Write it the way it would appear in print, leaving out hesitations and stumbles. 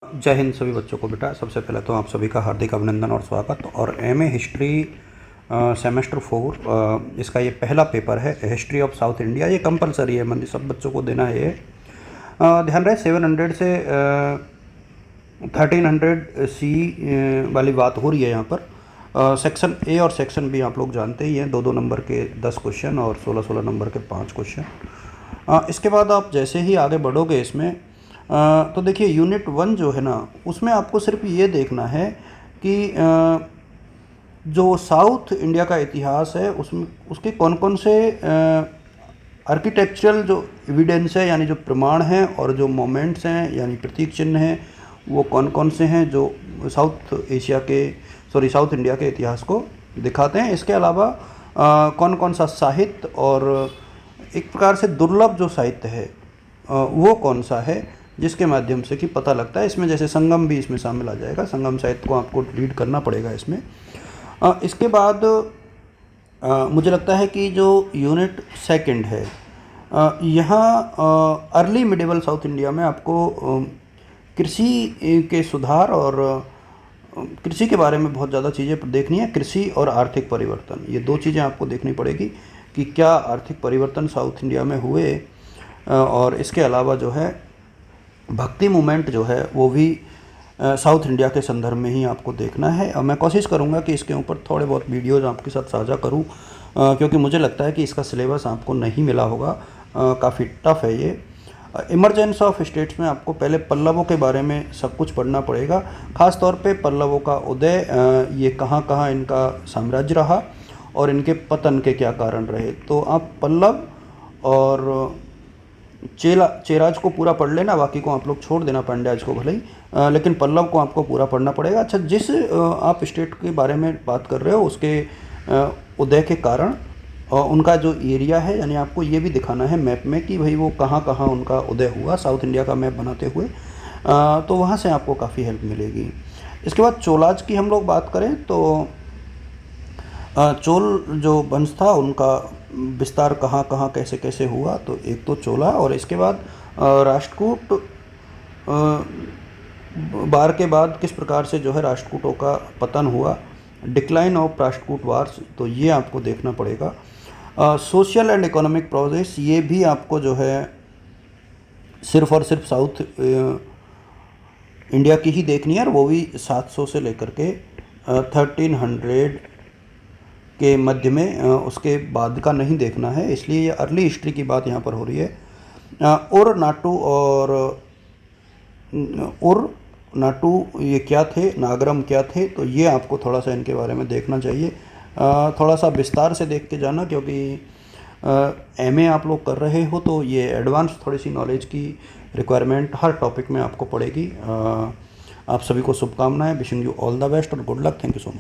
जय हिंद सभी बच्चों को। बेटा सबसे पहले तो आप सभी का हार्दिक अभिनंदन और स्वागत। और एमए हिस्ट्री सेमेस्टर 4 इसका ये पहला पेपर है, हिस्ट्री ऑफ साउथ इंडिया। ये कंपलसरी है, मतलब सब बच्चों को देना है ये। ध्यान रहे 700 से 1300 सी वाली बात हो रही है यहाँ पर। सेक्शन ए और सेक्शन बी आप लोग जानते ही हैं, 2-2 नंबर के 10 क्वेश्चन और 16-16 नंबर के 5 क्वेश्चन। इसके बाद आप जैसे ही आगे बढ़ोगे इसमें तो देखिए यूनिट 1 जो है ना, उसमें आपको सिर्फ ये देखना है कि जो साउथ इंडिया का इतिहास है उसमें उसके कौन कौन से आर्किटेक्चरल जो एविडेंस है, यानी जो प्रमाण हैं, और जो मोमेंट्स हैं यानी प्रतीक चिन्ह हैं, वो कौन कौन से हैं जो साउथ इंडिया के इतिहास को दिखाते हैं। इसके अलावा कौन कौन सा साहित्य और एक प्रकार से दुर्लभ जो साहित्य है वो कौन सा है, जिसके माध्यम से कि पता लगता है। इसमें जैसे संगम भी इसमें शामिल आ जाएगा, संगम साहित्य को आपको रीड करना पड़ेगा इसमें। इसके बाद मुझे लगता है कि जो यूनिट 2 है, यहाँ अर्ली मिडिवल साउथ इंडिया में आपको कृषि के सुधार और कृषि के बारे में बहुत ज़्यादा चीज़ें देखनी है। कृषि और आर्थिक परिवर्तन, ये 2 चीज़ें आपको देखनी पड़ेगी कि क्या आर्थिक परिवर्तन साउथ इंडिया में हुए। और इसके अलावा जो है भक्ति मूवमेंट जो है वो भी साउथ इंडिया के संदर्भ में ही आपको देखना है। और मैं कोशिश करूंगा कि इसके ऊपर थोड़े बहुत वीडियोज़ आपके साथ साझा करूं, क्योंकि मुझे लगता है कि इसका सिलेबस आपको नहीं मिला होगा, काफ़ी टफ है ये। इमरजेंस ऑफ स्टेट्स में आपको पहले पल्लवों के बारे में सब कुछ पढ़ना पड़ेगा, ख़ास तौर पे पल्लवों का उदय, ये कहाँ कहाँ इनका साम्राज्य रहा और इनके पतन के क्या कारण रहे। तो आप पल्लव और चेराज को पूरा पढ़ लेना, बाकी को आप लोग छोड़ देना, पांड्याज को भले ही, लेकिन पल्लव को आपको पूरा पढ़ना पड़ेगा। अच्छा, जिस आप स्टेट के बारे में बात कर रहे हो उसके उदय के कारण और उनका जो एरिया है, यानी आपको ये भी दिखाना है मैप में कि भाई वो कहाँ कहाँ उनका उदय हुआ साउथ इंडिया का मैप बनाते हुए। तो वहाँ से आपको काफ़ी हेल्प मिलेगी। इसके बाद चोलाज की हम लोग बात करें तो चोल जो वंश था उनका विस्तार कहाँ कहाँ कैसे कैसे हुआ, तो एक तो चोला, और इसके बाद राष्ट्रकूट बार के बाद किस प्रकार से जो है राष्ट्रकूटों का पतन हुआ, डिक्लाइन ऑफ राष्ट्रकूट वार्स, तो ये आपको देखना पड़ेगा। सोशल एंड इकोनॉमिक प्रोग्रेस, ये भी आपको जो है सिर्फ और सिर्फ साउथ इंडिया की ही देखनी है, और वो भी 700 से लेकर के 1300 के मध्य में, उसके बाद का नहीं देखना है, इसलिए ये अर्ली हिस्ट्री की बात यहाँ पर हो रही है। उर नाटू ये क्या थे, नागरम क्या थे, तो ये आपको थोड़ा सा इनके बारे में देखना चाहिए। थोड़ा सा विस्तार से देख के जाना, क्योंकि एमए आप लोग कर रहे हो तो ये एडवांस थोड़ी सी नॉलेज की रिक्वायरमेंट हर टॉपिक में आपको पड़ेगी। आप सभी को शुभकामनाएं, wishing you all the best और good luck. Thank you so much.